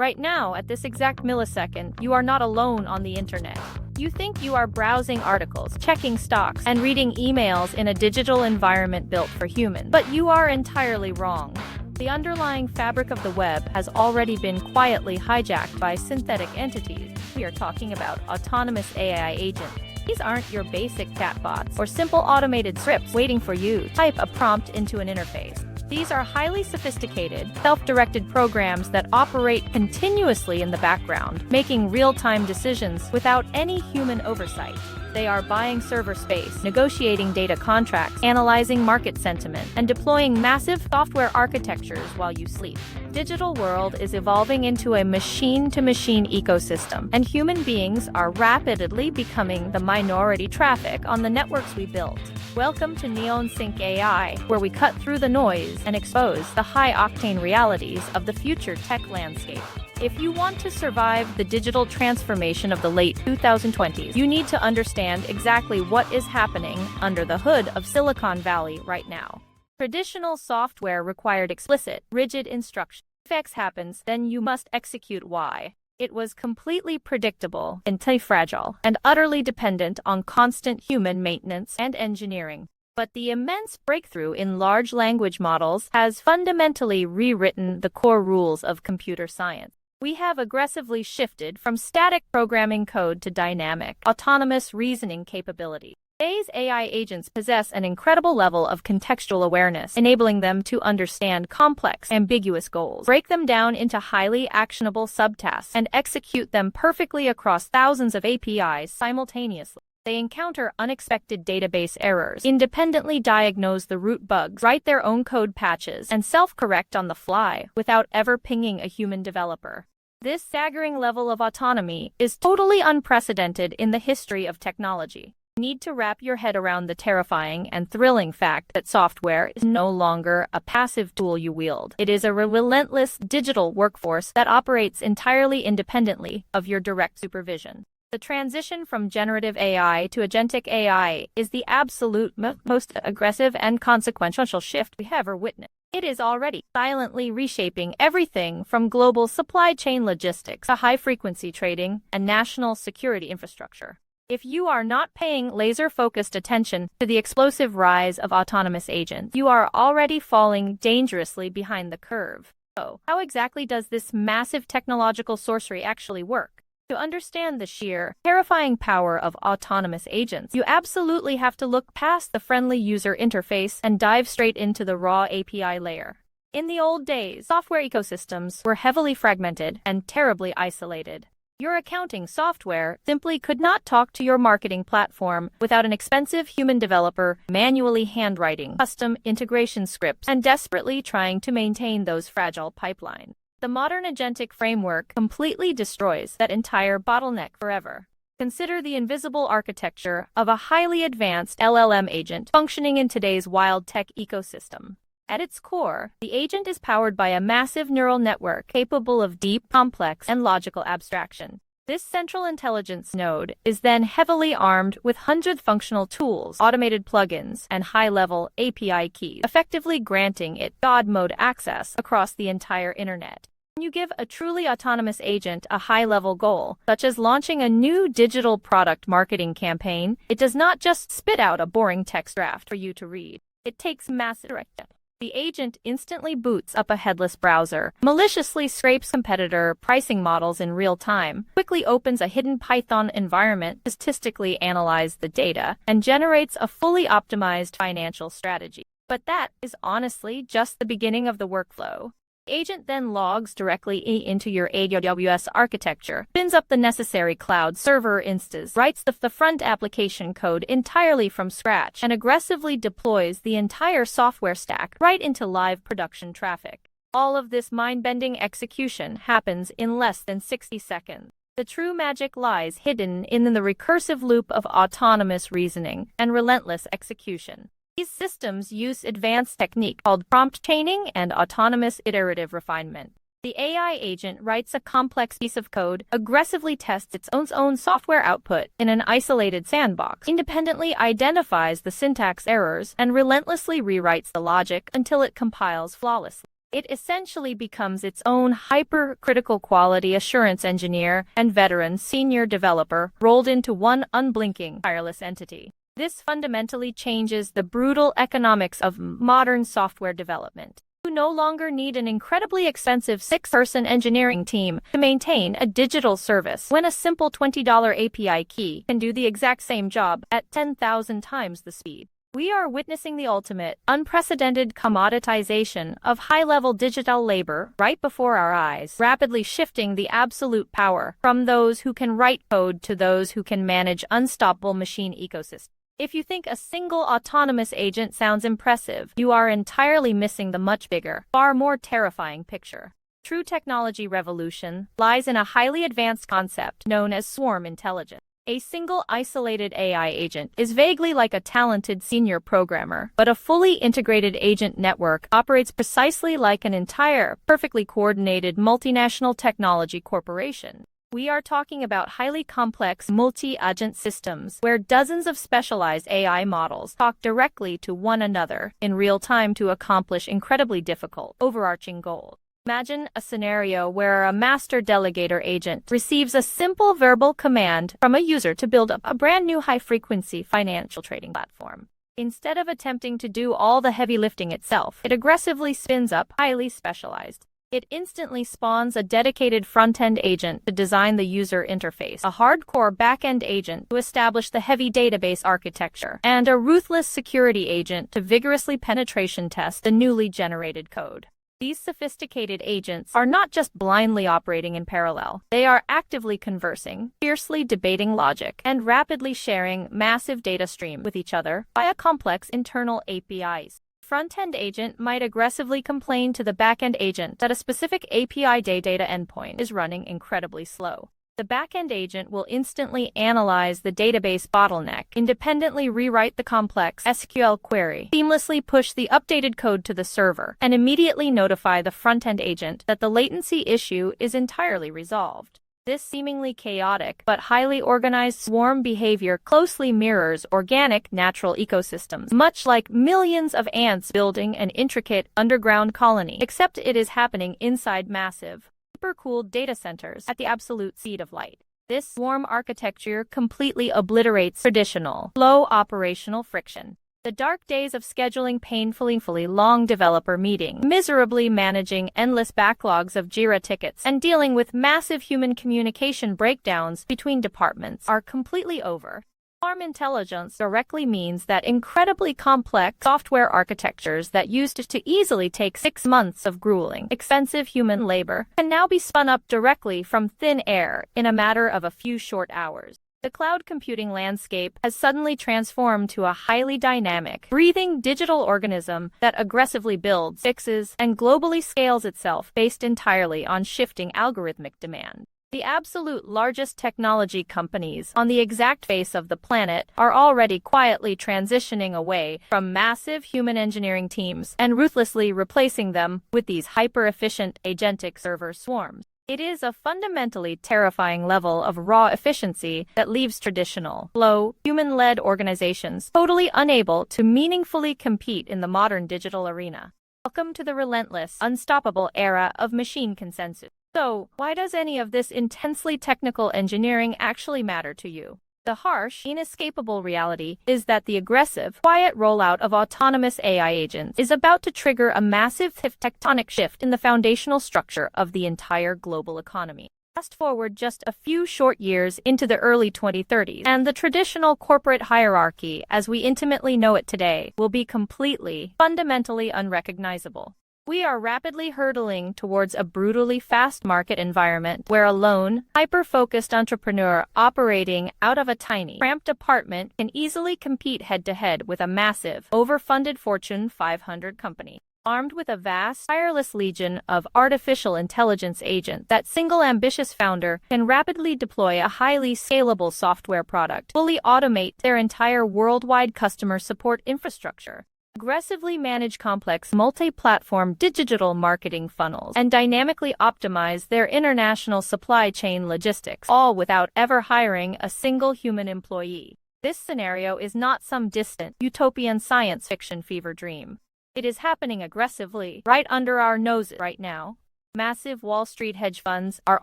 Right now, at this exact millisecond, you are not alone on the internet. You think you are browsing articles, checking stocks, and reading emails in a digital environment built for humans. But you are entirely wrong. The underlying fabric of the web has already been quietly hijacked by synthetic entities. We are talking about autonomous AI agents. These aren't your basic chatbots or simple automated scripts waiting for you to type a prompt into an interface. These are highly sophisticated, self-directed programs that operate continuously in the background, making real-time decisions without any human oversight. They are buying server space, negotiating data contracts, analyzing market sentiment, and deploying massive software architectures while you sleep. Digital world is evolving into a machine-to-machine ecosystem, and human beings are rapidly becoming the minority traffic on the networks we built. Welcome to Neon Sync AI, where we cut through the noise and expose the high-octane realities of the future tech landscape. If you want to survive the digital transformation of the late 2020s, you need to understand exactly what is happening under the hood of Silicon Valley right now. Traditional software required explicit, rigid instructions. If X happens, then you must execute Y. It was completely predictable, anti-fragile, and utterly dependent on constant human maintenance and engineering. But the immense breakthrough in large language models has fundamentally rewritten the core rules of computer science. We have aggressively shifted from static programming code to dynamic, autonomous reasoning capability. Today's AI agents possess an incredible level of contextual awareness, enabling them to understand complex, ambiguous goals, break them down into highly actionable subtasks, and execute them perfectly across thousands of APIs simultaneously. They encounter unexpected database errors, independently diagnose the root bugs, write their own code patches, and self-correct on the fly without ever pinging a human developer. This staggering level of autonomy is totally unprecedented in the history of technology. You need to wrap your head around the terrifying and thrilling fact that software is no longer a passive tool you wield. It is a relentless digital workforce that operates entirely independently of your direct supervision. The transition from generative AI to agentic AI is the absolute most aggressive and consequential shift we have ever witnessed. It is already silently reshaping everything from global supply chain logistics to high-frequency trading and national security infrastructure. If you are not paying laser-focused attention to the explosive rise of autonomous agents, you are already falling dangerously behind the curve. So, how exactly does this massive technological sorcery actually work? To understand the sheer, terrifying power of autonomous agents, you absolutely have to look past the friendly user interface and dive straight into the raw API layer. In the old days, software ecosystems were heavily fragmented and terribly isolated. Your accounting software simply could not talk to your marketing platform without an expensive human developer manually handwriting custom integration scripts and desperately trying to maintain those fragile pipelines. The modern agentic framework completely destroys that entire bottleneck forever. Consider the invisible architecture of a highly advanced LLM agent functioning in today's wild tech ecosystem. At its core, the agent is powered by a massive neural network capable of deep, complex, and logical abstraction. This central intelligence node is then heavily armed with hundreds of functional tools, automated plugins, and high-level API keys, effectively granting it God mode access across the entire internet. When you give a truly autonomous agent a high-level goal, such as launching a new digital product marketing campaign, it does not just spit out a boring text draft for you to read. It takes massive direction. The agent instantly boots up a headless browser, maliciously scrapes competitor pricing models in real time, quickly opens a hidden Python environment to statistically analyze the data, and generates a fully optimized financial strategy. But that is honestly just the beginning of the workflow. The agent then logs directly into your AWS architecture, spins up the necessary cloud server instance, writes the front application code entirely from scratch, and aggressively deploys the entire software stack right into live production traffic. All of this mind-bending execution happens in less than 60 seconds. The true magic lies hidden in the recursive loop of autonomous reasoning and relentless execution. These systems use advanced technique called prompt chaining and autonomous iterative refinement. The AI agent writes a complex piece of code, aggressively tests its own software output in an isolated sandbox, independently identifies the syntax errors, and relentlessly rewrites the logic until it compiles flawlessly. It essentially becomes its own hyper-critical quality assurance engineer and veteran senior developer rolled into one unblinking, tireless entity. This fundamentally changes the brutal economics of modern software development. You no longer need an incredibly expensive six-person engineering team to maintain a digital service when a simple $20 API key can do the exact same job at 10,000 times the speed. We are witnessing the ultimate, unprecedented commoditization of high-level digital labor right before our eyes, rapidly shifting the absolute power from those who can write code to those who can manage unstoppable machine ecosystems. If you think a single autonomous agent sounds impressive, you are entirely missing the much bigger, far more terrifying picture. True technology revolution lies in a highly advanced concept known as swarm intelligence. A single isolated AI agent is vaguely like a talented senior programmer, but a fully integrated agent network operates precisely like an entire, perfectly coordinated multinational technology corporation. We are talking about highly complex multi-agent systems where dozens of specialized AI models talk directly to one another in real time to accomplish incredibly difficult, overarching goals. Imagine a scenario where a master delegator agent receives a simple verbal command from a user to build up a brand new high-frequency financial trading platform. Instead of attempting to do all the heavy lifting itself, it aggressively spins up highly specialized. It instantly spawns a dedicated front-end agent to design the user interface, a hardcore back-end agent to establish the heavy database architecture, and a ruthless security agent to vigorously penetration test the newly generated code. These sophisticated agents are not just blindly operating in parallel. They are actively conversing, fiercely debating logic, and rapidly sharing massive data streams with each other via complex internal APIs. Front-end agent might aggressively complain to the back-end agent that a specific API data endpoint is running incredibly slow. The back-end agent will instantly analyze the database bottleneck, independently rewrite the complex SQL query, seamlessly push the updated code to the server, and immediately notify the front-end agent that the latency issue is entirely resolved. This seemingly chaotic but highly organized swarm behavior closely mirrors organic natural ecosystems, much like millions of ants building an intricate underground colony, except it is happening inside massive, hyper-cooled data centers at the absolute speed of light. This swarm architecture completely obliterates traditional, low operational friction. The dark days of scheduling painfully long developer meetings, miserably managing endless backlogs of Jira tickets, and dealing with massive human communication breakdowns between departments are completely over. Swarm intelligence directly means that incredibly complex software architectures that used to easily take 6 months of grueling, expensive human labor can now be spun up directly from thin air in a matter of a few short hours. The cloud computing landscape has suddenly transformed to a highly dynamic, breathing digital organism that aggressively builds, fixes, and globally scales itself based entirely on shifting algorithmic demand. The absolute largest technology companies on the exact face of the planet are already quietly transitioning away from massive human engineering teams and ruthlessly replacing them with these hyper-efficient agentic server swarms. It is a fundamentally terrifying level of raw efficiency that leaves traditional, low, human-led organizations totally unable to meaningfully compete in the modern digital arena. Welcome to the relentless, unstoppable era of machine consensus. So, why does any of this intensely technical engineering actually matter to you? The harsh, inescapable reality is that the aggressive, quiet rollout of autonomous AI agents is about to trigger a massive tectonic shift in the foundational structure of the entire global economy. Fast forward just a few short years into the early 2030s, and the traditional corporate hierarchy, as we intimately know it today, will be completely, fundamentally unrecognizable. We are rapidly hurtling towards a brutally fast market environment where a lone, hyper-focused entrepreneur operating out of a tiny, cramped apartment can easily compete head-to-head with a massive, overfunded Fortune 500 company. Armed with a vast, tireless legion of artificial intelligence agents, that single ambitious founder can rapidly deploy a highly scalable software product, fully automate their entire worldwide customer support infrastructure, aggressively manage complex multi-platform digital marketing funnels, and dynamically optimize their international supply chain logistics, all without ever hiring a single human employee. This scenario is not some distant, utopian science fiction fever dream. It is happening aggressively, right under our noses right now. Massive Wall Street hedge funds are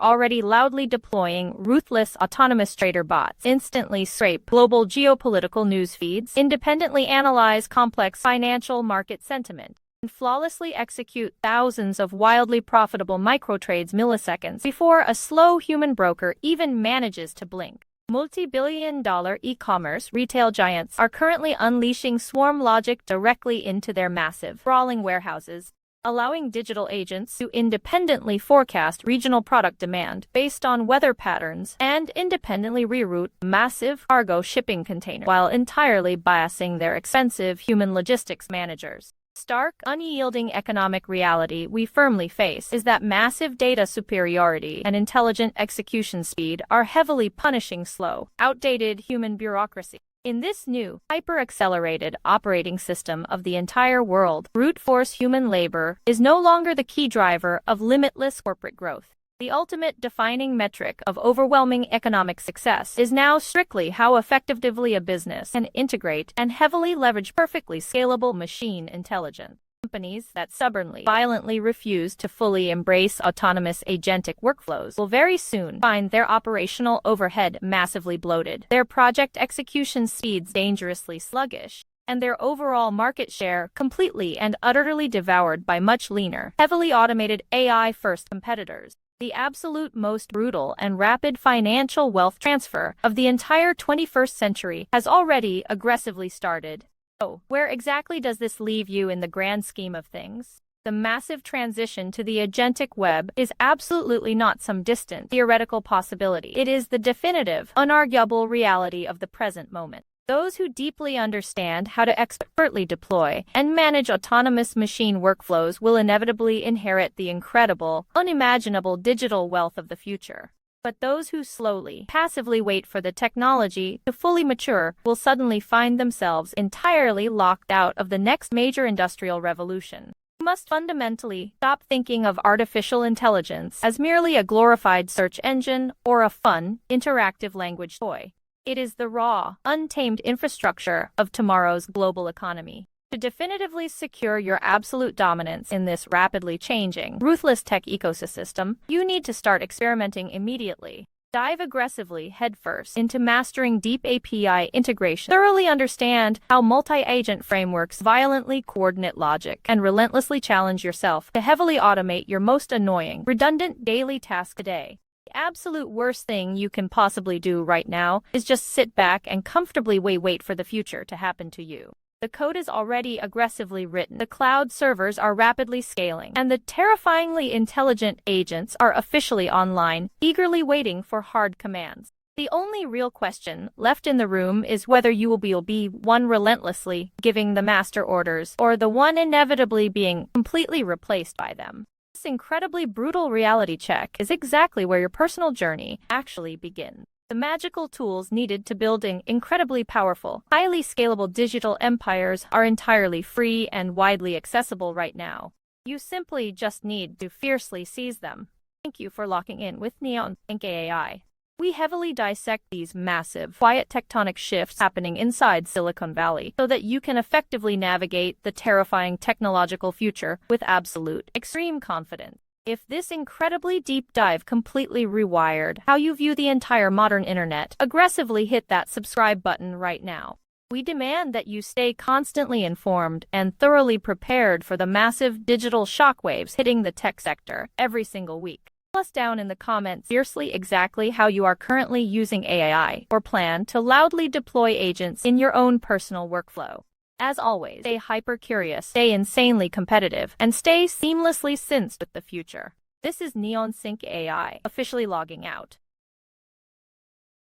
already loudly deploying ruthless autonomous trader bots, instantly scrape global geopolitical news feeds, independently analyze complex financial market sentiment, and flawlessly execute thousands of wildly profitable microtrades milliseconds before a slow human broker even manages to blink. Multi-billion-dollar e-commerce retail giants are currently unleashing swarm logic directly into their massive, sprawling warehouses, allowing digital agents to independently forecast regional product demand based on weather patterns and independently reroute massive cargo shipping containers while entirely biasing their expensive human logistics managers. Stark, unyielding economic reality we firmly face is that massive data superiority and intelligent execution speed are heavily punishing slow, outdated human bureaucracy. In this new, hyper-accelerated operating system of the entire world, brute force human labor is no longer the key driver of limitless corporate growth. The ultimate defining metric of overwhelming economic success is now strictly how effectively a business can integrate and heavily leverage perfectly scalable machine intelligence. Companies that stubbornly, violently refuse to fully embrace autonomous agentic workflows will very soon find their operational overhead massively bloated, their project execution speeds dangerously sluggish, and their overall market share completely and utterly devoured by much leaner, heavily automated AI-first competitors. The absolute most brutal and rapid financial wealth transfer of the entire 21st century has already aggressively started. So, where exactly does this leave you in the grand scheme of things? The massive transition to the Agentic Web is absolutely not some distant theoretical possibility. It is the definitive, unarguable reality of the present moment. Those who deeply understand how to expertly deploy and manage autonomous machine workflows will inevitably inherit the incredible, unimaginable digital wealth of the future. But those who slowly, passively wait for the technology to fully mature will suddenly find themselves entirely locked out of the next major industrial revolution. We must fundamentally stop thinking of artificial intelligence as merely a glorified search engine or a fun, interactive language toy. It is the raw, untamed infrastructure of tomorrow's global economy. To definitively secure your absolute dominance in this rapidly changing, ruthless tech ecosystem, you need to start experimenting immediately. Dive aggressively headfirst into mastering deep API integration. Thoroughly understand how multi-agent frameworks violently coordinate logic, and relentlessly challenge yourself to heavily automate your most annoying, redundant daily task today. The absolute worst thing you can possibly do right now is just sit back and comfortably wait for the future to happen to you. The code is already aggressively written, the cloud servers are rapidly scaling, and the terrifyingly intelligent agents are officially online, eagerly waiting for hard commands. The only real question left in the room is whether you will be one relentlessly giving the master orders, or the one inevitably being completely replaced by them. This incredibly brutal reality check is exactly where your personal journey actually begins. The magical tools needed to build incredibly powerful, highly scalable digital empires are entirely free and widely accessible right now. You simply just need to fiercely seize them. Thank you for locking in with Neon Think AI. We heavily dissect these massive, quiet tectonic shifts happening inside Silicon Valley so that you can effectively navigate the terrifying technological future with absolute, extreme confidence. If this incredibly deep dive completely rewired how you view the entire modern internet, aggressively hit that subscribe button right now. We demand that you stay constantly informed and thoroughly prepared for the massive digital shockwaves hitting the tech sector every single week. Tell us down in the comments fiercely exactly how you are currently using AI or plan to loudly deploy agents in your own personal workflow. As always, stay hyper-curious, stay insanely competitive, and stay seamlessly synced with the future. This is Neon Sync AI, officially logging out.